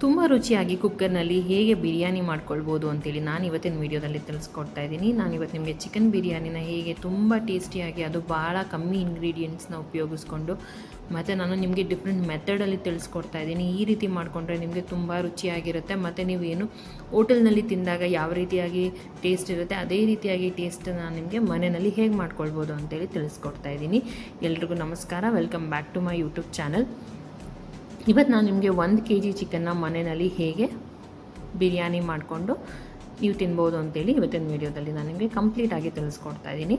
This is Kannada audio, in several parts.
ತುಂಬ ರುಚಿಯಾಗಿ ಕುಕ್ಕರ್ನಲ್ಲಿ ಹೇಗೆ ಬಿರಿಯಾನಿ ಮಾಡ್ಕೊಳ್ಬೋದು ಅಂತೇಳಿ ನಾನು ಇವತ್ತಿನ ವೀಡಿಯೋದಲ್ಲಿ ತಿಳಿಸ್ಕೊಡ್ತಾ ಇದ್ದೀನಿ. ನಾನಿವತ್ತು ನಿಮಗೆ ಚಿಕನ್ ಬಿರಿಯಾನಿನ ಹೇಗೆ ತುಂಬ ಟೇಸ್ಟಿಯಾಗಿ, ಅದು ಭಾಳ ಕಮ್ಮಿ ಇಂಗ್ರೀಡಿಯೆಂಟ್ಸ್ನ ಉಪಯೋಗಿಸ್ಕೊಂಡು, ಮತ್ತು ನಾನು ನಿಮಗೆ ಡಿಫ್ರೆಂಟ್ ಮೆಥಡಲ್ಲಿ ತಿಳಿಸ್ಕೊಡ್ತಾ ಇದ್ದೀನಿ. ಈ ರೀತಿ ಮಾಡಿಕೊಂಡ್ರೆ ನಿಮಗೆ ತುಂಬ ರುಚಿಯಾಗಿರುತ್ತೆ, ಮತ್ತು ನೀವೇನು ಹೋಟೆಲ್ನಲ್ಲಿ ತಿಂದಾಗ ಯಾವ ರೀತಿಯಾಗಿ ಟೇಸ್ಟ್ ಇರುತ್ತೆ ಅದೇ ರೀತಿಯಾಗಿ ಟೇಸ್ಟ್ ನಾನು ನಿಮಗೆ ಮನೆಯಲ್ಲಿ ಹೇಗೆ ಮಾಡ್ಕೊಳ್ಬೋದು ಅಂತೇಳಿ ತಿಳಿಸ್ಕೊಡ್ತಾ ಇದ್ದೀನಿ. ಎಲ್ರಿಗೂ ನಮಸ್ಕಾರ, welcome back to my YouTube channel. ಇವತ್ತು ನಾನು ನಿಮಗೆ 1 kg ಚಿಕನ್ನ ಮನೆಯಲ್ಲಿ ಹೇಗೆ ಬಿರಿಯಾನಿ ಮಾಡಿಕೊಂಡು ನೀವು ತಿನ್ಬೋದು ಅಂತೇಳಿ ಇವತ್ತಿನ ವೀಡಿಯೋದಲ್ಲಿ ನಾನು ನಿಮಗೆ ಕಂಪ್ಲೀಟಾಗಿ ತಿಳಿಸ್ಕೊಡ್ತಾ ಇದ್ದೀನಿ.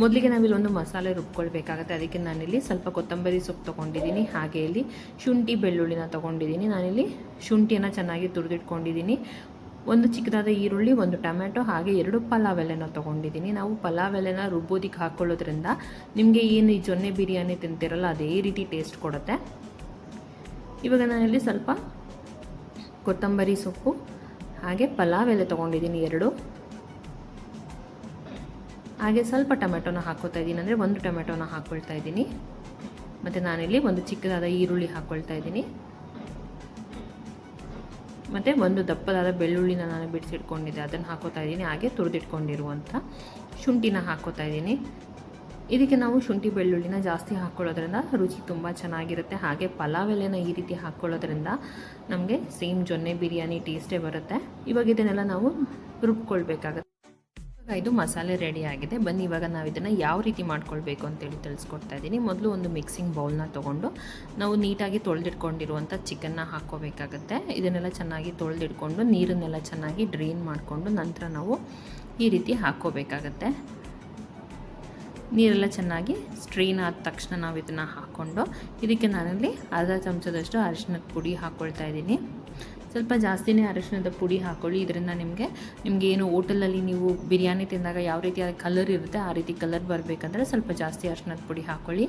ಮೊದಲಿಗೆ ನಾವಿಲ್ಲಿ ಒಂದು ಮಸಾಲೆ ರುಬ್ಕೊಳ್ಬೇಕಾಗುತ್ತೆ. ಅದಕ್ಕೆ ನಾನಿಲ್ಲಿ ಸ್ವಲ್ಪ ಕೊತ್ತಂಬರಿ ಸೊಪ್ಪು ತೊಗೊಂಡಿದ್ದೀನಿ, ಹಾಗೆ ಇಲ್ಲಿ ಶುಂಠಿ ಬೆಳ್ಳುಳ್ಳಿನ ತೊಗೊಂಡಿದ್ದೀನಿ. ನಾನಿಲ್ಲಿ ಶುಂಠಿಯನ್ನು ಚೆನ್ನಾಗಿ ತುರಿದಿಟ್ಕೊಂಡಿದ್ದೀನಿ. ಒಂದು ಚಿಕ್ಕದಾದ ಈರುಳ್ಳಿ, ಒಂದು ಟೊಮ್ಯಾಟೊ, ಹಾಗೆ 2 ಪಲಾವ್ ಎಲೆನ ತೊಗೊಂಡಿದ್ದೀನಿ. ನಾವು ಪಲಾವ್ ಎಲೆನ ರುಬ್ಬೋದಕ್ಕೆ ಹಾಕ್ಕೊಳ್ಳೋದ್ರಿಂದ ನಿಮಗೆ ಏನು ಈ ಜೊನ್ನೆ ಬಿರಿಯಾನಿ ತಿಂತಿರಲ್ಲ ಅದೇ ರೀತಿ ಟೇಸ್ಟ್ ಕೊಡುತ್ತೆ. ಇವಾಗ ನಾನಿಲ್ಲಿ ಸ್ವಲ್ಪ ಕೊತ್ತಂಬರಿ ಸೊಪ್ಪು ಹಾಗೆ ಪಲಾವ್ ಎಲೆ ತೊಗೊಂಡಿದ್ದೀನಿ 2, ಹಾಗೆ ಸ್ವಲ್ಪ ಟೊಮೆಟೊನ ಹಾಕ್ಕೊಳ್ತಾ ಇದ್ದೀನಿ, ಅಂದರೆ 1 ಟೊಮೆಟೊನ ಹಾಕ್ಕೊಳ್ತಾ ಇದ್ದೀನಿ. ಮತ್ತು ನಾನಿಲ್ಲಿ ಒಂದು ಚಿಕ್ಕದಾದ ಈರುಳ್ಳಿ ಹಾಕ್ಕೊಳ್ತಾ ಇದ್ದೀನಿ, ಮತ್ತು ಒಂದು ದಪ್ಪದಾದ ಬೆಳ್ಳುಳ್ಳಿನ ನಾನು ಬಿಡಿಸಿಟ್ಕೊಂಡಿದ್ದೆ ಅದನ್ನು ಹಾಕ್ಕೊತಾ ಇದ್ದೀನಿ. ಹಾಗೆ ತುರಿದಿಟ್ಕೊಂಡಿರುವಂಥ ಶುಂಠಿನ ಹಾಕ್ಕೊತಾ ಇದ್ದೀನಿ. ಇದಕ್ಕೆ ನಾವು ಶುಂಠಿ ಬೆಳ್ಳುಳ್ಳಿನ ಜಾಸ್ತಿ ಹಾಕ್ಕೊಳ್ಳೋದ್ರಿಂದ ರುಚಿ ತುಂಬ ಚೆನ್ನಾಗಿರುತ್ತೆ. ಹಾಗೆ ಪಲಾವ್ ಎಲೆನ ಈ ರೀತಿ ಹಾಕ್ಕೊಳ್ಳೋದ್ರಿಂದ ನಮಗೆ ಸೇಮ್ ಜೊನ್ನೆ ಬಿರಿಯಾನಿ ಟೇಸ್ಟೇ ಬರುತ್ತೆ. ಇವಾಗ ಇದನ್ನೆಲ್ಲ ನಾವು ರುಬ್ಕೊಳ್ಬೇಕಾಗುತ್ತೆ. ಇವಾಗ ಇದು ಮಸಾಲೆ ರೆಡಿ ಆಗಿದೆ. ಬನ್ನಿ ಇವಾಗ ನಾವು ಇದನ್ನು ಯಾವ ರೀತಿ ಮಾಡ್ಕೊಳ್ಬೇಕು ಅಂತೇಳಿ ತಿಳಿಸ್ಕೊಡ್ತಾ ಇದ್ದೀನಿ. ಮೊದಲು ಒಂದು ಮಿಕ್ಸಿಂಗ್ ಬೌಲ್ನ ತೊಗೊಂಡು ನಾವು ನೀಟಾಗಿ ತೊಳೆದಿಟ್ಕೊಂಡಿರುವಂಥ ಚಿಕನ್ನ ಹಾಕ್ಕೋಬೇಕಾಗತ್ತೆ. ಇದನ್ನೆಲ್ಲ ಚೆನ್ನಾಗಿ ತೊಳೆದಿಟ್ಕೊಂಡು ನೀರನ್ನೆಲ್ಲ ಚೆನ್ನಾಗಿ ಡ್ರೈನ್ ಮಾಡಿಕೊಂಡು ನಂತರ ನಾವು ಈ ರೀತಿ ಹಾಕ್ಕೋಬೇಕಾಗತ್ತೆ. ನೀರೆಲ್ಲ ಚೆನ್ನಾಗಿ ಸ್ಟ್ರೈನ್ ಆದ ತಕ್ಷಣ ನಾವು ಇದನ್ನು ಹಾಕ್ಕೊಂಡು ಇದಕ್ಕೆ ನಾನಲ್ಲಿ ಅರ್ಧ ಚಮಚದಷ್ಟು ಅರಿಶಿಣದ ಪುಡಿ ಹಾಕ್ಕೊಳ್ತಾ ಇದ್ದೀನಿ. ಸ್ವಲ್ಪ ಜಾಸ್ತಿನೇ ಅರಿಶಿಣದ ಪುಡಿ ಹಾಕ್ಕೊಳ್ಳಿ. ಇದರಿಂದ ನಿಮಗೆ ಏನು ಹೋಟೆಲಲ್ಲಿ ನೀವು ಬಿರಿಯಾನಿ ತಿಂದಾಗ ಯಾವ ರೀತಿಯಾದ ಕಲರ್ ಇರುತ್ತೆ ಆ ರೀತಿ ಕಲರ್ ಬರಬೇಕಂದ್ರೆ ಸ್ವಲ್ಪ ಜಾಸ್ತಿ ಅರಿಶಿಣದ ಪುಡಿ ಹಾಕ್ಕೊಳ್ಳಿ.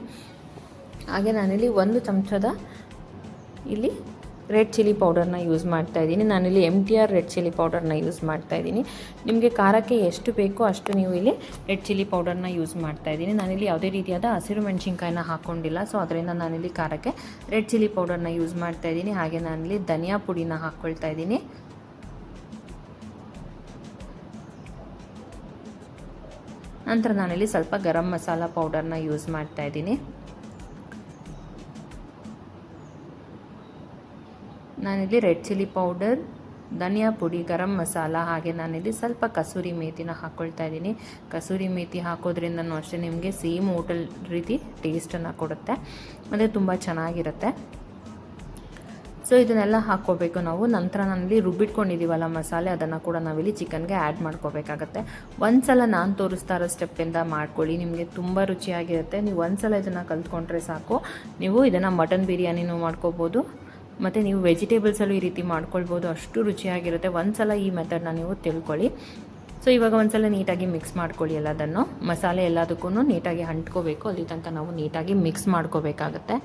ಹಾಗೆ ನಾನಿಲ್ಲಿ 1 ಚಮಚದ ಇಲ್ಲಿ ರೆಡ್ ಚಿಲ್ಲಿ ಪೌಡರ್ನ ಯೂಸ್ ಮಾಡ್ತಾಯಿದ್ದೀನಿ. ನಾನಿಲ್ಲಿ MTR ರೆಡ್ ಚಿಲ್ಲಿ ಪೌಡರ್ನ ಯೂಸ್ ಮಾಡ್ತಾಯಿದ್ದೀನಿ. ನಿಮಗೆ ಖಾರಕ್ಕೆ ಎಷ್ಟು ಬೇಕೋ ಅಷ್ಟು ನೀವು ಇಲ್ಲಿ ರೆಡ್ ಚಿಲ್ಲಿ ಪೌಡರ್ನ ಯೂಸ್ ಮಾಡ್ತಾಯಿದ್ದೀನಿ. ನಾನಿಲ್ಲಿ ಯಾವುದೇ ರೀತಿಯಾದ ಹಸಿರು ಮೆಣಸಿನ್ಕಾಯಿನ ಹಾಕ್ಕೊಂಡಿಲ್ಲ, ಸೊ ಅದರಿಂದ ನಾನಿಲ್ಲಿ ಖಾರಕ್ಕೆ ರೆಡ್ ಚಿಲ್ಲಿ ಪೌಡರ್ನ ಯೂಸ್ ಮಾಡ್ತಾಯಿದ್ದೀನಿ. ಹಾಗೆ ನಾನಿಲ್ಲಿ ಧನಿಯಾ ಪುಡಿನ ಹಾಕ್ಕೊಳ್ತಾ ಇದ್ದೀನಿ. ನಂತರ ನಾನಿಲ್ಲಿ ಸ್ವಲ್ಪ ಗರಂ ಮಸಾಲ ಪೌಡರ್ನ ಯೂಸ್ ಮಾಡ್ತಾಯಿದ್ದೀನಿ. ನಾನಿಲ್ಲಿ ರೆಡ್ ಚಿಲ್ಲಿ ಪೌಡರ್, ಧನಿಯಾ ಪುಡಿ, ಗರಂ ಮಸಾಲ, ಹಾಗೆ ನಾನಿಲ್ಲಿ ಸ್ವಲ್ಪ ಕಸೂರಿ ಮೇಥಿನ ಹಾಕ್ಕೊಳ್ತಾ ಇದ್ದೀನಿ. ಕಸೂರಿ ಮೇಥಿ ಹಾಕೋದ್ರಿಂದನೂ ಅಷ್ಟೇ ನಿಮಗೆ ಸೇಮ್ ಹೋಟೆಲ್ ರೀತಿ ಟೇಸ್ಟನ್ನು ಕೊಡುತ್ತೆ ಮತ್ತು ತುಂಬ ಚೆನ್ನಾಗಿರುತ್ತೆ. ಸೊ ಇದನ್ನೆಲ್ಲ ಹಾಕ್ಕೋಬೇಕು ನಾವು. ನಂತರ ನಾನಿಲ್ಲಿ ರುಬ್ಬಿಟ್ಕೊಂಡಿದ್ದೀವಲ್ಲ ಮಸಾಲೆ, ಅದನ್ನು ಕೂಡ ನಾವಿಲ್ಲಿ ಚಿಕನ್ಗೆ ಆ್ಯಡ್ ಮಾಡ್ಕೋಬೇಕಾಗತ್ತೆ. ಒಂದು ಸಲ ನಾನು ತೋರಿಸ್ತಾ ಇರೋ ಸ್ಟೆಪ್ಪಿಂದ ಮಾಡ್ಕೊಳ್ಳಿ, ನಿಮಗೆ ತುಂಬ ರುಚಿಯಾಗಿರುತ್ತೆ. ನೀವು ಒಂದು ಸಲ ಇದನ್ನು ಕಲ್ತ್ಕೊಂಡ್ರೆ ಸಾಕು. ನೀವು ಇದನ್ನು ಮಟನ್ ಬಿರಿಯಾನಿನೂ ಮಾಡ್ಕೋಬೋದು ಮತ್ತು ನೀವು ವೆಜಿಟೇಬಲ್ಸಲ್ಲೂ ಈ ರೀತಿ ಮಾಡ್ಕೊಳ್ಬೋದು, ಅಷ್ಟು ರುಚಿಯಾಗಿರುತ್ತೆ. ಒಂದು ಸಲ ಈ ಮೆಥಡ್ನ ನೀವು ತಿಳ್ಕೊಳ್ಳಿ. ಸೊ ಇವಾಗ ಒಂದು ಸಲ ನೀಟಾಗಿ ಮಿಕ್ಸ್ ಮಾಡ್ಕೊಳ್ಳಿ ಎಲ್ಲದನ್ನು. ಮಸಾಲೆ ಎಲ್ಲದಕ್ಕೂ ನೀಟಾಗಿ ಅಂಟ್ಕೋಬೇಕು, ಅಲ್ಲಿ ತನಕ ನಾವು ನೀಟಾಗಿ ಮಿಕ್ಸ್ ಮಾಡ್ಕೋಬೇಕಾಗತ್ತೆ.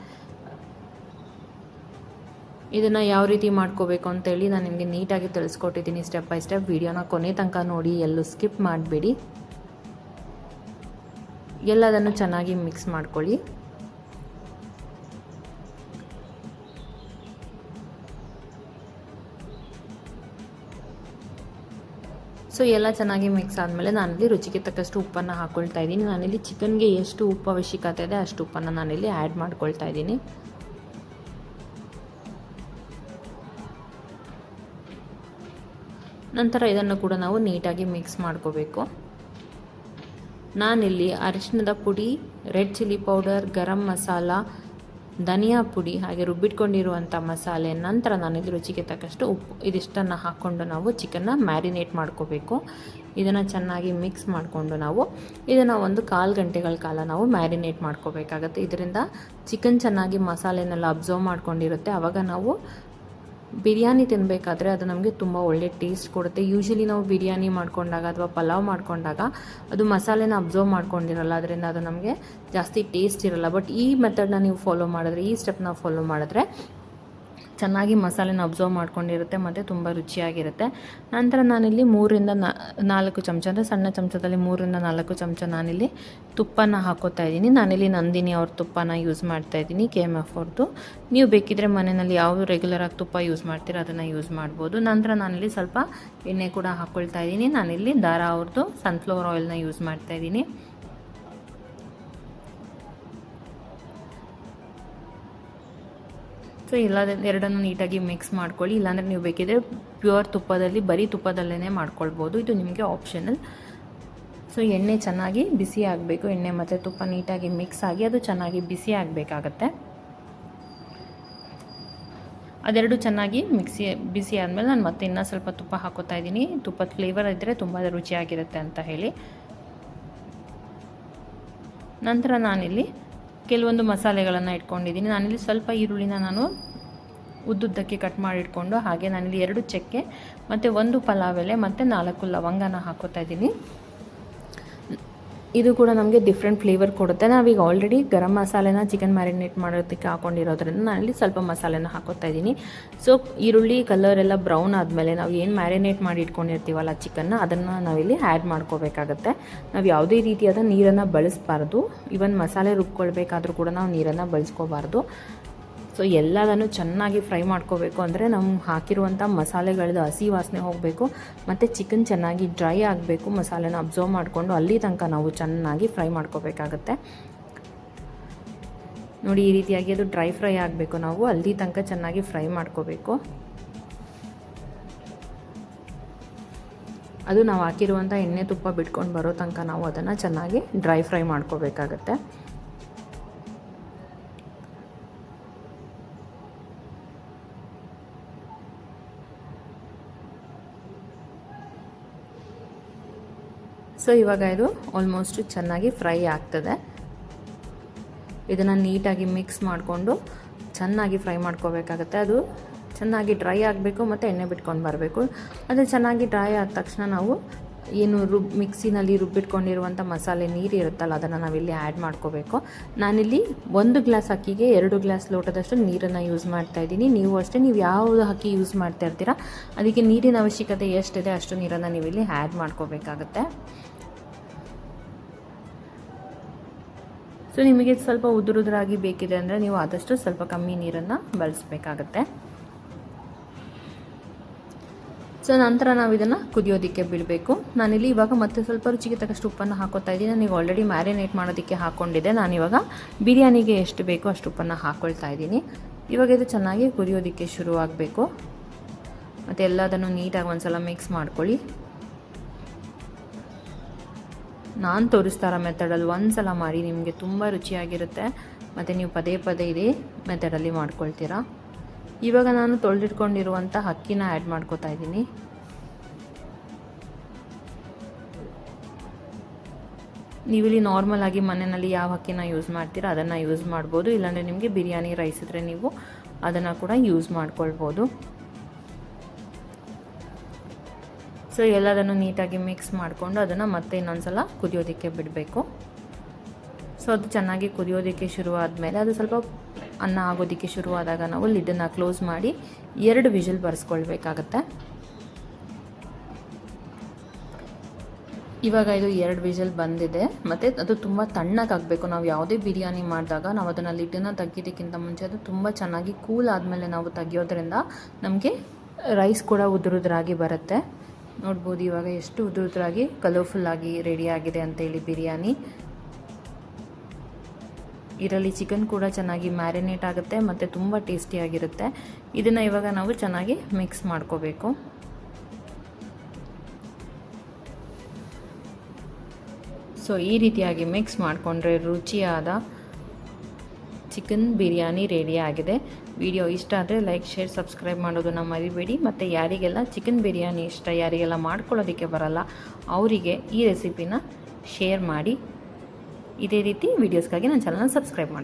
ಇದನ್ನು ಯಾವ ರೀತಿ ಮಾಡ್ಕೋಬೇಕು ಅಂತೇಳಿ ನಾನು ನಿಮಗೆ ನೀಟಾಗಿ ತಿಳಿಸ್ಕೊಟ್ಟಿದ್ದೀನಿ ಸ್ಟೆಪ್ ಬೈ ಸ್ಟೆಪ್. ವಿಡಿಯೋನ ಕೊನೆ ತನಕ ನೋಡಿ, ಎಲ್ಲೂ ಸ್ಕಿಪ್ ಮಾಡಬೇಡಿ. ಎಲ್ಲದನ್ನು ಚೆನ್ನಾಗಿ ಮಿಕ್ಸ್ ಮಾಡ್ಕೊಳ್ಳಿ. ಸೊ ಎಲ್ಲ ಚೆನ್ನಾಗಿ ಮಿಕ್ಸ್ ಆದಮೇಲೆ ನಾನಿಲ್ಲಿ ರುಚಿಗೆ ತಕ್ಕಷ್ಟು ಉಪ್ಪನ್ನು ಹಾಕ್ಕೊಳ್ತಾ ಇದ್ದೀನಿ. ನಾನಿಲ್ಲಿ ಚಿಕನ್ಗೆ ಎಷ್ಟು ಉಪ್ಪು ಅವಶ್ಯಕತೆ ಇದೆ ಅಷ್ಟು ಉಪ್ಪನ್ನು ನಾನಿಲ್ಲಿ ಆ್ಯಡ್ ಮಾಡ್ಕೊಳ್ತಾ ಇದ್ದೀನಿ. ನಂತರ ಇದನ್ನು ಕೂಡ ನಾವು ನೀಟಾಗಿ ಮಿಕ್ಸ್ ಮಾಡ್ಕೋಬೇಕು. ನಾನಿಲ್ಲಿ ಅರಿಶಿಣದ ಪುಡಿ, red chilli powder, garam masala, ಧನಿಯಾ ಪುಡಿ, ಹಾಗೆ ರುಬ್ಬಿಟ್ಕೊಂಡಿರುವಂಥ ಮಸಾಲೆ, ನಂತರ ನಾನಿಲ್ಲಿ ರುಚಿಗೆ ತಕ್ಕಷ್ಟು ಉಪ್ಪು, ಇದಿಷ್ಟನ್ನು ಹಾಕ್ಕೊಂಡು ನಾವು ಚಿಕನ್ನ ಮ್ಯಾರಿನೇಟ್ ಮಾಡ್ಕೋಬೇಕು. ಇದನ್ನು ಚೆನ್ನಾಗಿ ಮಿಕ್ಸ್ ಮಾಡಿಕೊಂಡು ನಾವು ಇದನ್ನು 1/4 ಗಂಟೆಗಳ ಕಾಲ ನಾವು ಮ್ಯಾರಿನೇಟ್ ಮಾಡ್ಕೋಬೇಕಾಗತ್ತೆ. ಇದರಿಂದ ಚಿಕನ್ ಚೆನ್ನಾಗಿ ಮಸಾಲೆನೆಲ್ಲ ಅಬ್ಸರ್ವ್ ಮಾಡ್ಕೊಂಡಿರುತ್ತೆ. ಆವಾಗ ನಾವು ಬಿರಿಯಾನಿ ತಿನ್ನಬೇಕಾದ್ರೆ ಅದು ನಮಗೆ ತುಂಬ ಒಳ್ಳೆ ಟೇಸ್ಟ್ ಕೊಡುತ್ತೆ. ಯೂಶ್ವಲಿ ನಾವು ಬಿರಿಯಾನಿ ಮಾಡ್ಕೊಂಡಾಗ ಅಥವಾ ಪಲಾವ್ ಮಾಡ್ಕೊಂಡಾಗ ಅದು ಮಸಾಲೆನ ಅಬ್ಸರ್ವ್ ಮಾಡ್ಕೊಂಡಿರಲ್ಲ, ಅದರಿಂದ ಅದು ನಮಗೆ ಜಾಸ್ತಿ ಟೇಸ್ಟ್ ಇರಲ್ಲ. ಬಟ್ ಈ ಮೆಥಡ್ನ ನೀವು ಫಾಲೋ ಮಾಡಿದ್ರೆ, ಈ ಸ್ಟೆಪ್ನ ಫಾಲೋ ಮಾಡಿದ್ರೆ ಚೆನ್ನಾಗಿ ಮಸಾಲೆನ ಅಬ್ಸರ್ವ್ ಮಾಡ್ಕೊಂಡಿರುತ್ತೆ ಮತ್ತು ತುಂಬ ರುಚಿಯಾಗಿರುತ್ತೆ. ನಂತರ ನಾನಿಲ್ಲಿ 3ರಿಂದ 4 ಚಮಚ ಅಂದರೆ ಸಣ್ಣ ಚಮಚದಲ್ಲಿ 3ರಿಂದ 4 ಚಮಚ ನಾನಿಲ್ಲಿ ತುಪ್ಪನ ಹಾಕೋತಾ ಇದ್ದೀನಿ. ನಾನಿಲ್ಲಿ ನಂದಿನಿ ಅವ್ರ ತುಪ್ಪನ ಯೂಸ್ ಮಾಡ್ತಾಯಿದ್ದೀನಿ, KMF ಅವ್ರದ್ದು. ನೀವು ಬೇಕಿದ್ದರೆ ಮನೆಯಲ್ಲಿ ಯಾವ ರೆಗ್ಯುಲರಾಗಿ ತುಪ್ಪ ಯೂಸ್ ಮಾಡ್ತೀರ ಅದನ್ನು ಯೂಸ್ ಮಾಡ್ಬೋದು. ನಂತರ ನಾನಿಲ್ಲಿ ಸ್ವಲ್ಪ ಎಣ್ಣೆ ಕೂಡ ಹಾಕ್ಕೊಳ್ತಾ ಇದ್ದೀನಿ. ನಾನಿಲ್ಲಿ ದಾರಾ ಅವ್ರದ್ದು ಸನ್ಫ್ಲವರ್ ಆಯಿಲ್ನ ಯೂಸ್ ಮಾಡ್ತಾಯಿದ್ದೀನಿ. ಸೊ ಎರಡನ್ನು ನೀಟಾಗಿ ಮಿಕ್ಸ್ ಮಾಡ್ಕೊಳ್ಳಿ. ಇಲ್ಲಾಂದರೆ ನೀವು ಬೇಕಿದ್ರೆ ಪ್ಯೂರ್ ತುಪ್ಪದಲ್ಲಿ ಬರೀ ತುಪ್ಪದಲ್ಲೇ ಮಾಡ್ಕೊಳ್ಬೋದು, ಇದು ನಿಮಗೆ ಆಪ್ಷನಲ್. ಸೊ ಎಣ್ಣೆ ಚೆನ್ನಾಗಿ ಬಿಸಿ ಆಗಬೇಕು, ಎಣ್ಣೆ ಮತ್ತು ತುಪ್ಪ ನೀಟಾಗಿ ಮಿಕ್ಸ್ ಆಗಿ ಅದು ಚೆನ್ನಾಗಿ ಬಿಸಿ ಆಗಬೇಕಾಗತ್ತೆ. ಅದೆರಡು ಚೆನ್ನಾಗಿ ಬಿಸಿ ಆದಮೇಲೆ ನಾನು ಮತ್ತೆ ಇನ್ನೂ ಸ್ವಲ್ಪ ತುಪ್ಪ ಹಾಕೋತಾ ಇದ್ದೀನಿ. ತುಪ್ಪದ ಫ್ಲೇವರ್ ಇದ್ದರೆ ತುಂಬ ರುಚಿಯಾಗಿರುತ್ತೆ ಅಂತ ಹೇಳಿ. ನಂತರ ನಾನಿಲ್ಲಿ ಕೆಲವೊಂದು ಮಸಾಲೆಗಳನ್ನು ಇಟ್ಕೊಂಡಿದ್ದೀನಿ. ನಾನಿಲ್ಲಿ ಸ್ವಲ್ಪ ಈರುಳ್ಳಿನ ನಾನು ಉದ್ದುದ್ದಕ್ಕೆ ಕಟ್ ಮಾಡಿ ಇಟ್ಕೊಂಡು, ಹಾಗೆ ನಾನಿಲ್ಲಿ 2 ಚಕ್ಕೆ ಮತ್ತು 1 ಪಲಾವ್ ಎಲೆ ಮತ್ತು 4 ಲವಂಗನ ಹಾಕೋತಾ ಇದ್ದೀನಿ. ಇದು ಕೂಡ ನಮಗೆ ಡಿಫ್ರೆಂಟ್ ಫ್ಲೇವರ್ ಕೊಡುತ್ತೆ. ನಾವೀಗ ಆಲ್ರೆಡಿ ಗರಂ ಮಸಾಲೆನ ಚಿಕನ್ ಮ್ಯಾರಿನೇಟ್ ಮಾಡೋದಕ್ಕೆ ಹಾಕೊಂಡಿರೋದ್ರಿಂದ ನಾನಿಲ್ಲಿ ಸ್ವಲ್ಪ ಮಸಾಲೆನ ಹಾಕೋತಾ ಇದ್ದೀನಿ. ಸೊ ಈರುಳ್ಳಿ ಕಲರ್ ಎಲ್ಲ ಬ್ರೌನ್ ಆದಮೇಲೆ ನಾವು ಏನು ಮ್ಯಾರಿನೇಟ್ ಮಾಡಿ ಇಟ್ಕೊಂಡಿರ್ತೀವಲ್ಲ ಚಿಕನ್ನ, ಅದನ್ನು ನಾವಿಲ್ಲಿ ಆ್ಯಡ್ ಮಾಡ್ಕೋಬೇಕಾಗತ್ತೆ. ನಾವು ಯಾವುದೇ ರೀತಿಯಾದ ನೀರನ್ನು ಬಳಸಬಾರ್ದು. ಈವನ್ ಮಸಾಲೆ ರುಬ್ಕೊಳ್ಬೇಕಾದ್ರೂ ಕೂಡ ನಾವು ನೀರನ್ನು ಬಳಸ್ಕೋಬಾರ್ದು. ಸೊ ಎಲ್ಲದನ್ನು ಚೆನ್ನಾಗಿ ಫ್ರೈ ಮಾಡ್ಕೋಬೇಕು. ಅಂದರೆ ನಾವು ಹಾಕಿರುವಂಥ ಮಸಾಲೆಗಳದ್ದು ಹಸಿ ವಾಸನೆ ಹೋಗಬೇಕು ಮತ್ತು ಚಿಕನ್ ಚೆನ್ನಾಗಿ ಡ್ರೈ ಆಗಬೇಕು. ಮಸಾಲೆನ ಅಬ್ಸರ್ವ್ ಮಾಡಿಕೊಂಡು ಅಲ್ಲಿ ತನಕ ನಾವು ಚೆನ್ನಾಗಿ ಫ್ರೈ ಮಾಡ್ಕೋಬೇಕಾಗತ್ತೆ. ನೋಡಿ, ಈ ರೀತಿಯಾಗಿ ಅದು ಡ್ರೈ ಫ್ರೈ ಆಗಬೇಕು. ನಾವು ಅಲ್ಲಿ ತನಕ ಚೆನ್ನಾಗಿ ಫ್ರೈ ಮಾಡ್ಕೋಬೇಕು. ಅದು ನಾವು ಹಾಕಿರುವಂಥ ಎಣ್ಣೆ ತುಪ್ಪ ಬಿಟ್ಕೊಂಡು ಬರೋ ತನಕ ನಾವು ಅದನ್ನು ಚೆನ್ನಾಗಿ ಡ್ರೈ ಫ್ರೈ ಮಾಡ್ಕೋಬೇಕಾಗತ್ತೆ. ಸೊ ಇವಾಗ ಇದು ಆಲ್ಮೋಸ್ಟ್ ಚೆನ್ನಾಗಿ ಫ್ರೈ ಆಗ್ತದೆ. ಇದನ್ನು ನೀಟಾಗಿ ಮಿಕ್ಸ್ ಮಾಡಿಕೊಂಡು ಚೆನ್ನಾಗಿ ಫ್ರೈ ಮಾಡ್ಕೋಬೇಕಾಗತ್ತೆ. ಅದು ಚೆನ್ನಾಗಿ ಡ್ರೈ ಆಗಬೇಕು ಮತ್ತು ಎಣ್ಣೆ ಬಿಟ್ಕೊಂಡು ಬರಬೇಕು. ಅದು ಚೆನ್ನಾಗಿ ಡ್ರೈ ಆದ ತಕ್ಷಣ ನಾವು ಏನು ಮಿಕ್ಸಿನಲ್ಲಿ ರುಬ್ಬಿಟ್ಕೊಂಡಿರುವಂಥ ಮಸಾಲೆ ನೀರು ಇರುತ್ತಲ್ಲ, ಅದನ್ನು ನಾವಿಲ್ಲಿ ಆ್ಯಡ್ ಮಾಡ್ಕೋಬೇಕು. ನಾನಿಲ್ಲಿ 1 ಗ್ಲಾಸ್ ಅಕ್ಕಿಗೆ 2 ಗ್ಲಾಸ್ ಲೋಟದಷ್ಟು ನೀರನ್ನು ಯೂಸ್ ಮಾಡ್ತಾಯಿದ್ದೀನಿ. ನೀವು ಅಷ್ಟೇ, ನೀವು ಯಾವುದು ಅಕ್ಕಿ ಯೂಸ್ ಮಾಡ್ತಾ ಇರ್ತೀರಾ ಅದಕ್ಕೆ ನೀರಿನ ಅವಶ್ಯಕತೆ ಎಷ್ಟಿದೆ ಅಷ್ಟು ನೀರನ್ನು ನೀವಿಲ್ಲಿ ಆ್ಯಡ್ ಮಾಡ್ಕೋಬೇಕಾಗತ್ತೆ. ಸೊ ನಿಮಗೆ ಸ್ವಲ್ಪ ಉದುರಾಗಿ ಬೇಕಿದೆ ಅಂದರೆ ನೀವು ಆದಷ್ಟು ಸ್ವಲ್ಪ ಕಮ್ಮಿ ನೀರನ್ನು ಬಳಸಬೇಕಾಗತ್ತೆ. ಸೊ ನಂತರ ನಾವು ಇದನ್ನು ಕುದಿಯೋದಕ್ಕೆ ಬಿಡಬೇಕು. ನಾನಿಲ್ಲಿ ಇವಾಗ ಮತ್ತೆ ಸ್ವಲ್ಪ ರುಚಿಗೆ ತಕ್ಕಷ್ಟು ಉಪ್ಪನ್ನು ಹಾಕೋತಾ ಇದ್ದೀನಿ. ನನಗೆ ಆಲ್ರೆಡಿ ಮ್ಯಾರಿನೇಟ್ ಮಾಡೋದಕ್ಕೆ ಹಾಕ್ಕೊಂಡಿದ್ದೆ. ನಾನಿವಾಗ ಬಿರಿಯಾನಿಗೆ ಎಷ್ಟು ಬೇಕೋ ಅಷ್ಟು ಉಪ್ಪನ್ನು ಹಾಕ್ಕೊಳ್ತಾ ಇದ್ದೀನಿ. ಇವಾಗ ಇದು ಚೆನ್ನಾಗಿ ಕುದಿಯೋದಕ್ಕೆ ಶುರುವಾಗಬೇಕು. ಮತ್ತು ಎಲ್ಲದನ್ನು ನೀಟಾಗಿ ಒಂದ್ಸಲ ಮಿಕ್ಸ್ ಮಾಡ್ಕೊಳ್ಳಿ. ನಾನು ತೋರಿಸ್ತಾ ಇರೋ ಮೆಥಡಲ್ಲಿ ಒಂದ್ಸಲ ಮಾಡಿ, ನಿಮಗೆ ತುಂಬ ರುಚಿಯಾಗಿರುತ್ತೆ ಮತ್ತು ನೀವು ಪದೇ ಪದೇ ಇದೇ ಮೆಥಡಲ್ಲಿ ಮಾಡ್ಕೊಳ್ತೀರಾ. ಇವಾಗ ನಾನು ತೊಳೆದಿಟ್ಕೊಂಡಿರುವಂಥ ಅಕ್ಕಿನ ಆ್ಯಡ್ ಮಾಡ್ಕೋತಾ ಇದ್ದೀನಿ. ನೀವಿಲ್ಲಿ ನಾರ್ಮಲ್ ಆಗಿ ಮನೆಯಲ್ಲಿ ಯಾವ ಅಕ್ಕಿನ ಯೂಸ್ ಮಾಡ್ತೀರಾ ಅದನ್ನು ಯೂಸ್ ಮಾಡ್ಬೋದು. ಇಲ್ಲಾಂದರೆ ನಿಮಗೆ ಬಿರಿಯಾನಿ ರೈಸ್ ಇದ್ದರೆ ನೀವು ಅದನ್ನು ಕೂಡ ಯೂಸ್ ಮಾಡ್ಕೊಳ್ಬೋದು. ಸೊ ಎಲ್ಲದನ್ನು ನೀಟಾಗಿ ಮಿಕ್ಸ್ ಮಾಡಿಕೊಂಡು ಅದನ್ನು ಮತ್ತೆ ಇನ್ನೊಂದ್ಸಲ ಕುದಿಯೋದಕ್ಕೆ ಬಿಡಬೇಕು. ಸೊ ಅದು ಚೆನ್ನಾಗಿ ಕುದಿಯೋದಕ್ಕೆ ಶುರುವಾದಮೇಲೆ ಅದು ಸ್ವಲ್ಪ ಅನ್ನ ಆಗೋದಕ್ಕೆ ಶುರುವಾದಾಗ ನಾವು ಲಿಡ್ಡನ್ನು ಕ್ಲೋಸ್ ಮಾಡಿ 2 ವಿಷಲ್ ಬರ್ಸ್ಕೊಳ್ಬೇಕಾಗತ್ತೆ. ಇವಾಗ ಇದು 2 ವಿಷಲ್ ಬಂದಿದೆ ಮತ್ತು ಅದು ತುಂಬ ತಣ್ಣಗಾಗಬೇಕು. ನಾವು ಯಾವುದೇ ಬಿರಿಯಾನಿ ಮಾಡಿದಾಗ ನಾವು ಅದನ್ನು ಲಿಡ್ಡನ್ನು ತೆಗಿಯೋದಕ್ಕಿಂತ ಮುಂಚೆ ಅದು ತುಂಬ ಚೆನ್ನಾಗಿ ಕೂಲ್ ಆದಮೇಲೆ ನಾವು ತೆಗಿಯೋದ್ರಿಂದ ನಮಗೆ ರೈಸ್ ಕೂಡ ಉದುರುದ್ರಾಗಿ ಬರುತ್ತೆ. ನೋಡ್ಬೋದು ಇವಾಗ ಎಷ್ಟು ಉದುರುದ್ರಾಗಿ ಕಲರ್ಫುಲ್ಲಾಗಿ ರೆಡಿಯಾಗಿದೆ ಅಂತೇಳಿ ಬಿರಿಯಾನಿ. ಇದರಲ್ಲಿ ಚಿಕನ್ ಕೂಡ ಚೆನ್ನಾಗಿ ಮ್ಯಾರಿನೇಟ್ ಆಗುತ್ತೆ ಮತ್ತು ತುಂಬ ಟೇಸ್ಟಿಯಾಗಿರುತ್ತೆ. ಇದನ್ನು ಇವಾಗ ನಾವು ಚೆನ್ನಾಗಿ ಮಿಕ್ಸ್ ಮಾಡ್ಕೋಬೇಕು. ಸೊ ಈ ರೀತಿಯಾಗಿ ಮಿಕ್ಸ್ ಮಾಡಿಕೊಂಡ್ರೆ ರುಚಿಯಾದ ಚಿಕನ್ ಬಿರಿಯಾನಿ ರೆಡಿ ಆಗಿದೆ. ವಿಡಿಯೋ ಇಷ್ಟ ಆದರೆ ಲೈಕ್, ಶೇರ್, ಸಬ್ಸ್ಕ್ರೈಬ್ ಮಾಡೋದನ್ನು ಮರಿಬೇಡಿ. ಮತ್ತು ಯಾರಿಗೆಲ್ಲ ಚಿಕನ್ ಬಿರಿಯಾನಿ ಇಷ್ಟ, ಯಾರಿಗೆಲ್ಲ ಮಾಡ್ಕೊಳ್ಳೋದಕ್ಕೆ ಬರಲ್ಲ ಅವರಿಗೆ ಈ ರೆಸಿಪಿನ ಶೇರ್ ಮಾಡಿ. ಇದೇ ರೀತಿ ವೀಡಿಯೋಸ್ಗಾಗಿ ನನ್ನ ಚಾನಲ್ನ ಸಬ್ಸ್ಕ್ರೈಬ್ ಮಾಡಿ.